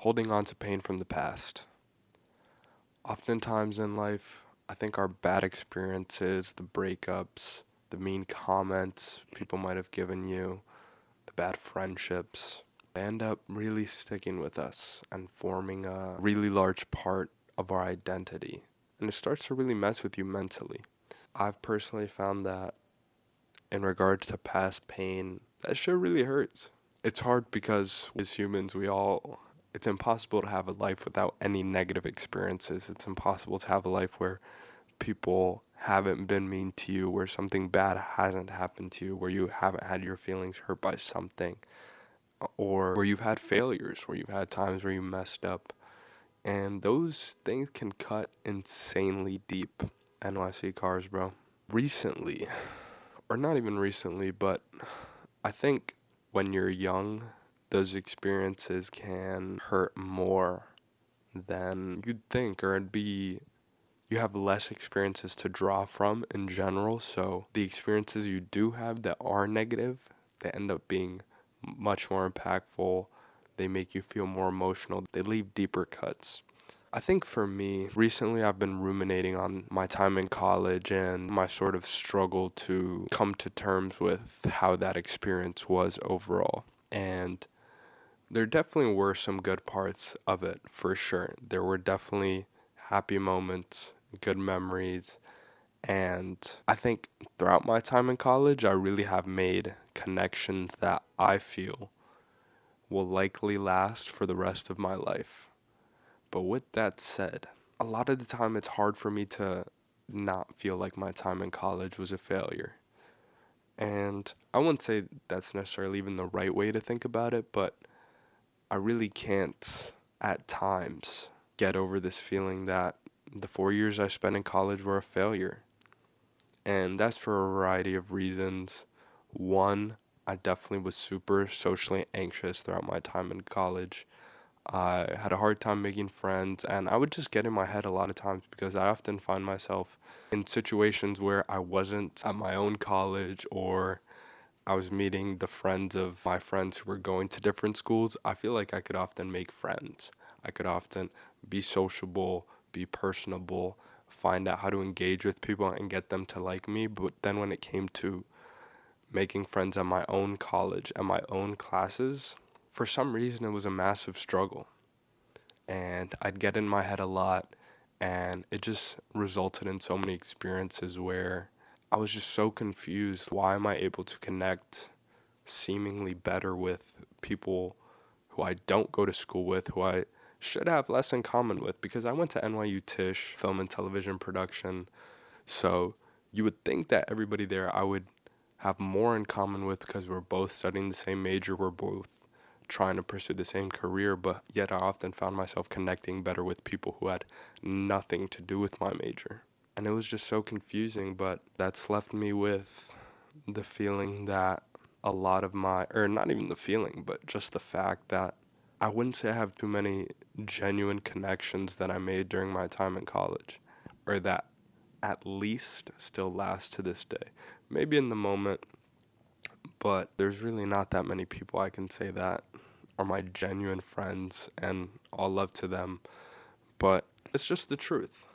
Holding on to pain from the past. Oftentimes in life, I think our bad experiences, the breakups, the mean comments people might have given you, the bad friendships, they end up really sticking with us and forming a really large part of our identity. And it starts to really mess with you mentally. I've personally found that in regards to past pain, that shit really hurts. It's hard because as humans, it's impossible to have a life without any negative experiences. It's impossible to have a life where people haven't been mean to you, where something bad hasn't happened to you, where you haven't had your feelings hurt by something, or where you've had failures, where you've had times where you messed up. And those things can cut insanely deep. NYC cars, bro. Recently, or not even recently, but I think when you're young, those experiences can hurt more than you'd think, or you have less experiences to draw from in general. So the experiences you do have that are negative, they end up being much more impactful. They make you feel more emotional. They leave deeper cuts. I think for me, recently I've been ruminating on my time in college and my sort of struggle to come to terms with how that experience was overall. And there definitely were some good parts of it, for sure. There were definitely happy moments, good memories. And I think throughout my time in college, I really have made connections that I feel will likely last for the rest of my life. But with that said, a lot of the time it's hard for me to not feel like my time in college was a failure. And I wouldn't say that's necessarily even the right way to think about it, but I really can't at times get over this feeling that the 4 years I spent in college were a failure. And that's for a variety of reasons. One, I definitely was super socially anxious throughout my time in college. I had a hard time making friends, and I would just get in my head a lot of times because I often find myself in situations where I wasn't at my own college or I was meeting the friends of my friends who were going to different schools. I feel like I could often make friends. I could often be sociable, be personable, find out how to engage with people and get them to like me. But then when it came to making friends at my own college and my own classes, for some reason it was a massive struggle. And I'd get in my head a lot, and it just resulted in so many experiences where I was just so confused. Why am I able to connect seemingly better with people who I don't go to school with, who I should have less in common with? Because I went to NYU Tisch, film and television production. So you would think that everybody there I would have more in common with because we're both studying the same major, we're both trying to pursue the same career, but yet I often found myself connecting better with people who had nothing to do with my major. And it was just so confusing, but that's left me with the feeling that a lot of my, or not even the feeling, but just the fact that I wouldn't say I have too many genuine connections that I made during my time in college, or that at least still last to this day. Maybe in the moment, but there's really not that many people I can say that are my genuine friends, and all love to them. But it's just the truth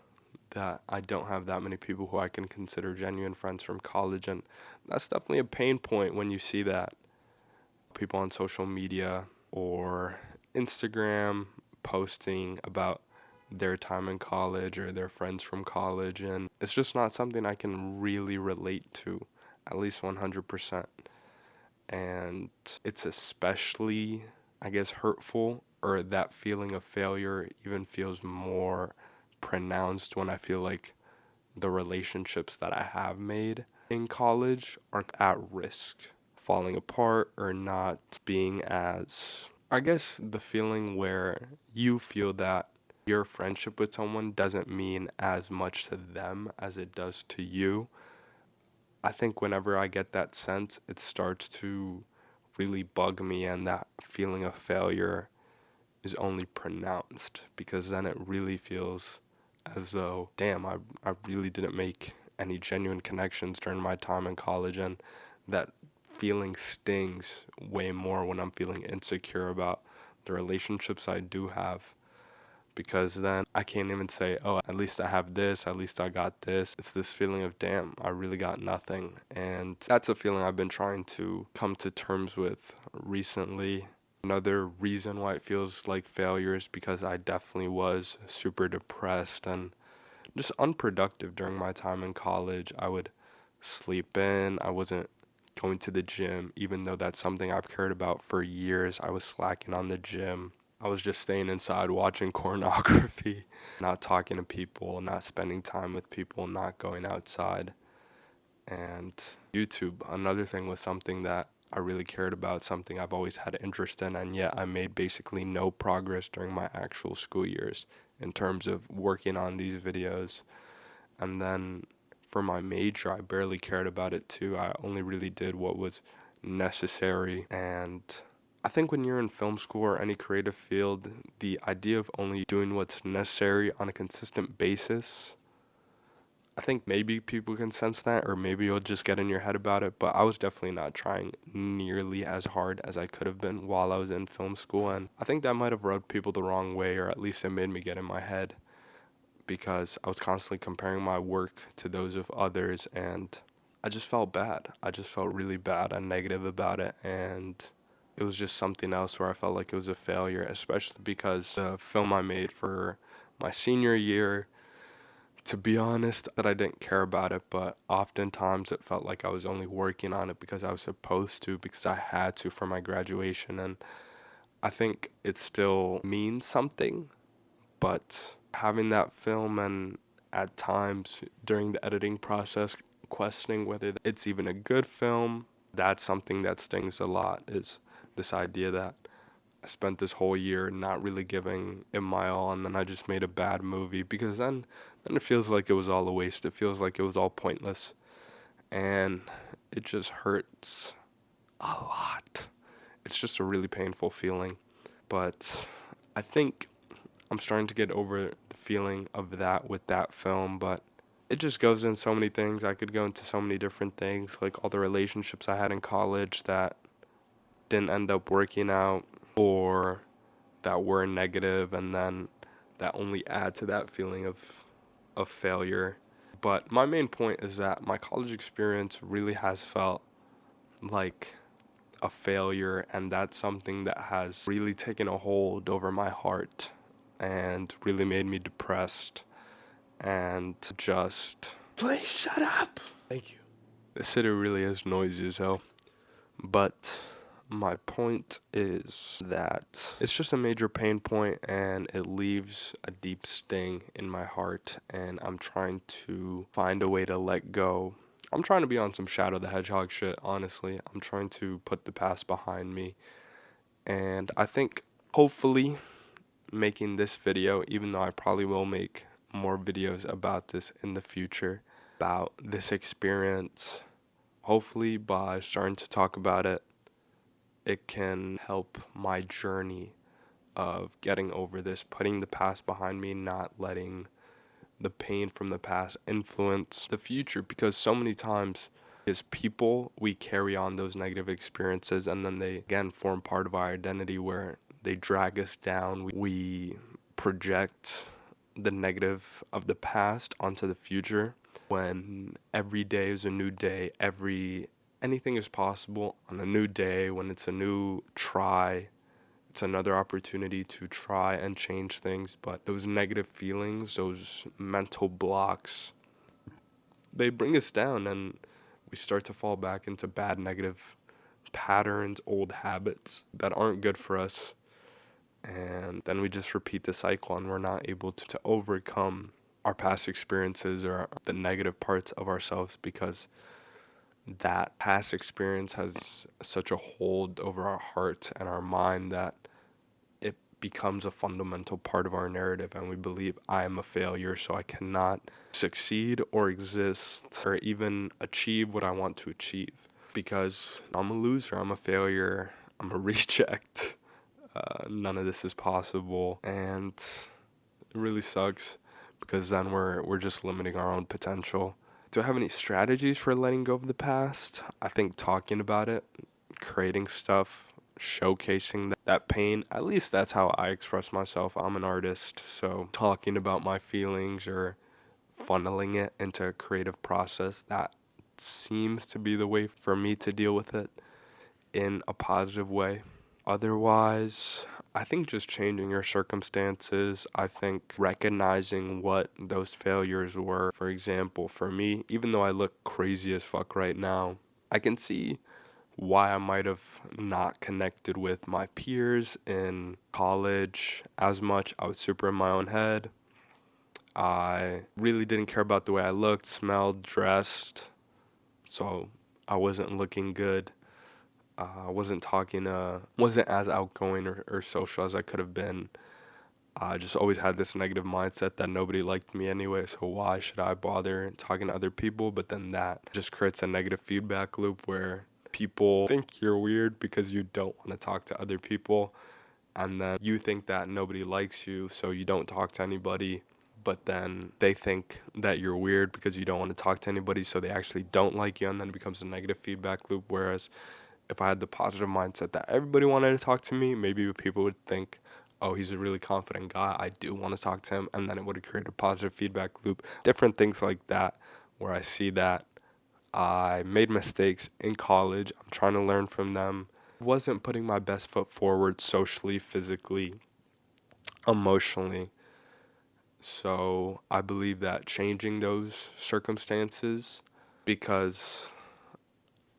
that I don't have that many people who I can consider genuine friends from college, and that's definitely a pain point when you see that people on social media or Instagram posting about their time in college or their friends from college, and it's just not something I can really relate to, at least 100%. And it's especially, I guess, hurtful, or that feeling of failure even feels more pronounced when I feel like the relationships that I have made in college are at risk falling apart or not being as, I guess, the feeling where you feel that your friendship with someone doesn't mean as much to them as it does to you. I think whenever I get that sense, it starts to really bug me, and that feeling of failure is only pronounced because then it really feels as though, damn, I really didn't make any genuine connections during my time in college, and that feeling stings way more when I'm feeling insecure about the relationships I do have, because then I can't even say, oh, at least I have this, at least I got this. It's this feeling of, damn, I really got nothing. And that's a feeling I've been trying to come to terms with recently. Another reason why it feels like failure is because I definitely was super depressed and just unproductive during my time in college. I would sleep in, I wasn't going to the gym, even though that's something I've cared about for years. I was slacking on the gym. I was just staying inside watching pornography, not talking to people, not spending time with people, not going outside. And YouTube, another thing, was something that I really cared about, something I've always had interest in, and yet I made basically no progress during my actual school years in terms of working on these videos. And then for my major, I barely cared about it too. I only really did what was necessary. And I think when you're in film school or any creative field, the idea of only doing what's necessary on a consistent basis, I think maybe people can sense that, or maybe you'll just get in your head about it, but I was definitely not trying nearly as hard as I could have been while I was in film school, and I think that might have rubbed people the wrong way, or at least it made me get in my head, because I was constantly comparing my work to those of others, and I just felt bad. I just felt really bad and negative about it, and it was just something else where I felt like it was a failure, especially because the film I made for my senior year, to be honest, that I didn't care about it, but oftentimes it felt like I was only working on it because I was supposed to, because I had to for my graduation, and I think it still means something, but having that film and at times during the editing process questioning whether it's even a good film, that's something that stings a lot, is this idea that I spent this whole year not really giving it my all, and then I just made a bad movie, because then it feels like it was all a waste. It feels like it was all pointless, and it just hurts a lot. It's just a really painful feeling, but I think I'm starting to get over the feeling of that with that film, but it just goes in so many things. I could go into so many different things, like all the relationships I had in college that didn't end up working out, or that were negative, and then that only add to that feeling of failure. But my main point is that my college experience really has felt like a failure, and that's something that has really taken a hold over my heart and really made me depressed and just, please shut up. Thank you. The city really is noisy as hell, but my point is that it's just a major pain point, and it leaves a deep sting in my heart, and I'm trying to find a way to let go. I'm trying to be on some Shadow the Hedgehog shit, honestly. I'm trying to put the past behind me, and I think hopefully making this video, even though I probably will make more videos about this in the future, about this experience, hopefully by starting to talk about it, it can help my journey of getting over this, putting the past behind me, not letting the pain from the past influence the future, because so many times as people, we carry on those negative experiences, and then they again form part of our identity where they drag us down. We project the negative of the past onto the future, when every day is a new day, anything is possible on a new day. When it's a new try, it's another opportunity to try and change things. But those negative feelings, those mental blocks, they bring us down, and we start to fall back into bad negative patterns, old habits that aren't good for us. And then we just repeat the cycle, and we're not able to overcome our past experiences or the negative parts of ourselves, because that past experience has such a hold over our heart and our mind that it becomes a fundamental part of our narrative, and we believe, I am a failure, so I cannot succeed or exist or even achieve what I want to achieve, because I'm a loser, I'm a failure, I'm a reject. None of this is possible, and it really sucks, because then we're just limiting our own potential. Do I have any strategies for letting go of the past? I think talking about it, creating stuff, showcasing that pain. At least that's how I express myself. I'm an artist, so talking about my feelings or funneling it into a creative process, that seems to be the way for me to deal with it in a positive way. Otherwise, I think just changing your circumstances, I think recognizing what those failures were. For example, for me, even though I look crazy as fuck right now, I can see why I might have not connected with my peers in college as much. I was super in my own head. I really didn't care about the way I looked, smelled, dressed, so I wasn't looking good. I wasn't as outgoing or social as I could have been. I just always had this negative mindset that nobody liked me anyway, so why should I bother talking to other people? But then that just creates a negative feedback loop where people think you're weird because you don't want to talk to other people, and then you think that nobody likes you, so you don't talk to anybody. But then they think that you're weird because you don't want to talk to anybody, so they actually don't like you, and then it becomes a negative feedback loop. Whereas if I had the positive mindset that everybody wanted to talk to me, maybe people would think, oh, he's a really confident guy, I do want to talk to him, and then it would have created a positive feedback loop. Different things like that, where I see that I made mistakes in college, I'm trying to learn from them, wasn't putting my best foot forward socially, physically, emotionally. So I believe that changing those circumstances, because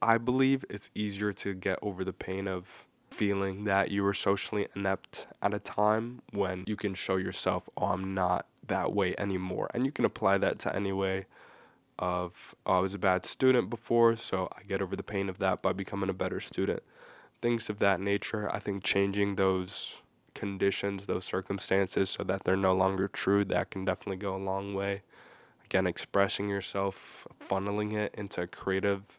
I believe it's easier to get over the pain of feeling that you were socially inept at a time when you can show yourself, oh, I'm not that way anymore. And you can apply that to any way of, oh, I was a bad student before, so I get over the pain of that by becoming a better student. Things of that nature. I think changing those conditions, those circumstances, so that they're no longer true, that can definitely go a long way. Again, expressing yourself, funneling it into a creative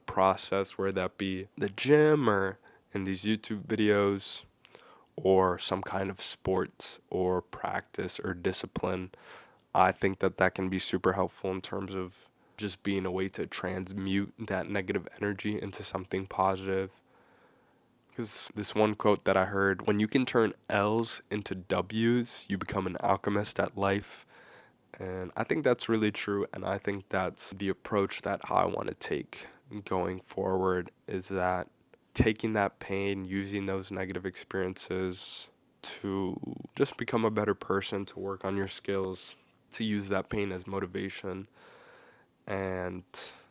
process, where that be the gym or in these YouTube videos or some kind of sport or practice or discipline. I think that can be super helpful in terms of just being a way to transmute that negative energy into something positive. Because this one quote that I heard, when you can turn L's into W's, you become an alchemist at life. And I think that's really true. And I think that's the approach that I want to take going forward, is that taking that pain, using those negative experiences to just become a better person, to work on your skills, to use that pain as motivation. And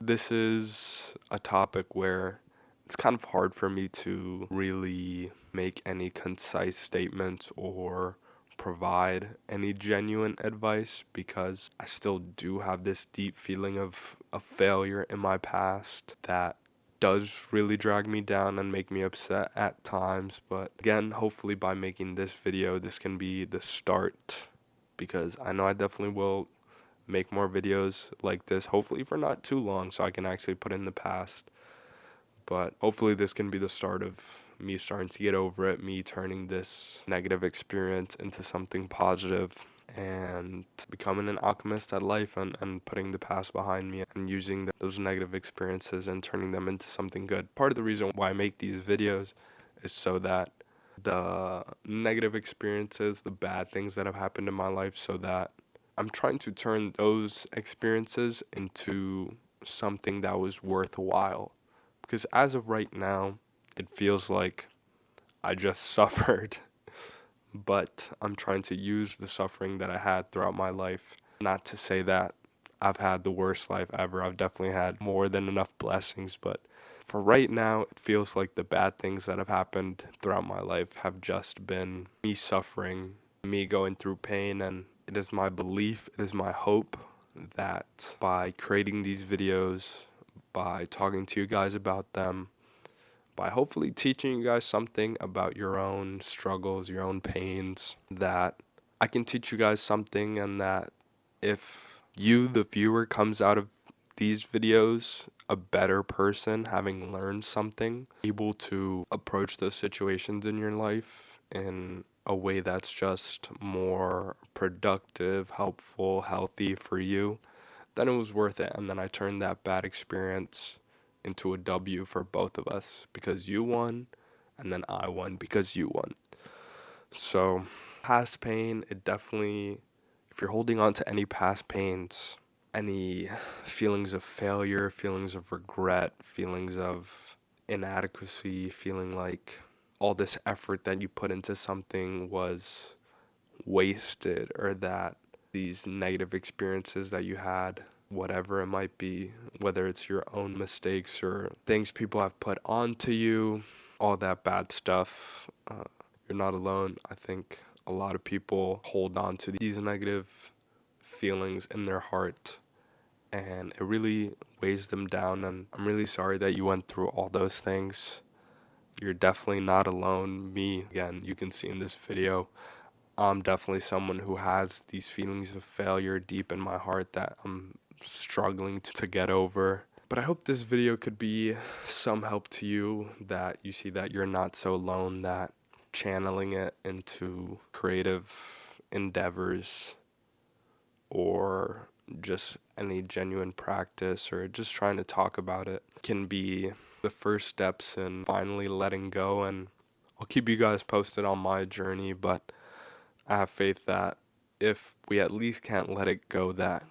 this is a topic where it's kind of hard for me to really make any concise statements or provide any genuine advice, because I still do have this deep feeling of a failure in my past that does really drag me down and make me upset at times. But again, hopefully by making this video, this can be the start, because I know I definitely will make more videos like this, hopefully for not too long, so I can actually put in the past. But hopefully this can be the start of me starting to get over it, me turning this negative experience into something positive, and becoming an alchemist at life, and putting the past behind me and using those negative experiences and turning them into something good. Part of the reason why I make these videos is so that the negative experiences, the bad things that have happened in my life, so that I'm trying to turn those experiences into something that was worthwhile. Because as of right now, it feels like I just suffered. But I'm trying to use the suffering that I had throughout my life. Not to say that I've had the worst life ever. I've definitely had more than enough blessings. But for right now, it feels like the bad things that have happened throughout my life have just been me suffering, me going through pain. And it is my belief, it is my hope that by creating these videos, by talking to you guys about them, by hopefully teaching you guys something about your own struggles, your own pains, that I can teach you guys something, and that if you, the viewer, comes out of these videos a better person, having learned something, able to approach those situations in your life in a way that's just more productive, helpful, healthy for you, then it was worth it. And then I turned that bad experience into a W for both of us, because you won and then I won because you won. So, past pain, it definitely, if you're holding on to any past pains, any feelings of failure, feelings of regret, feelings of inadequacy, feeling like all this effort that you put into something was wasted, or that these negative experiences that you had, whatever it might be, whether it's your own mistakes or things people have put onto you, all that bad stuff, you're not alone. I think a lot of people hold on to these negative feelings in their heart, and it really weighs them down. And I'm really sorry that you went through all those things. You're definitely not alone. Me, again, you can see in this video, I'm definitely someone who has these feelings of failure deep in my heart that I'm struggling to get over. But I hope this video could be some help to you, that you see that you're not so alone, that channeling it into creative endeavors or just any genuine practice, or just trying to talk about it, can be the first steps in finally letting go. And I'll keep you guys posted on my journey, but I have faith that if we at least can't let it go, that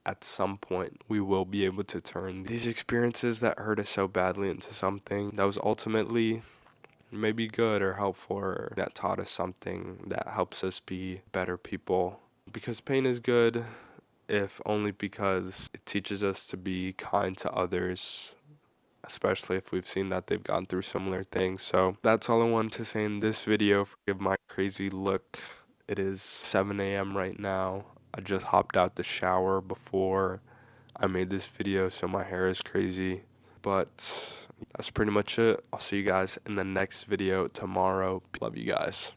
at some point we will be able to turn these experiences that hurt us so badly into something that was ultimately maybe good or helpful, or that taught us something that helps us be better people. Because pain is good, if only because it teaches us to be kind to others, especially if we've seen that they've gone through similar things. So that's all I wanted to say in this video. Forgive my crazy look. It is 7 a.m. right now. I just hopped out the shower before I made this video, so my hair is crazy. But that's pretty much it. I'll see you guys in the next video tomorrow. Love you guys.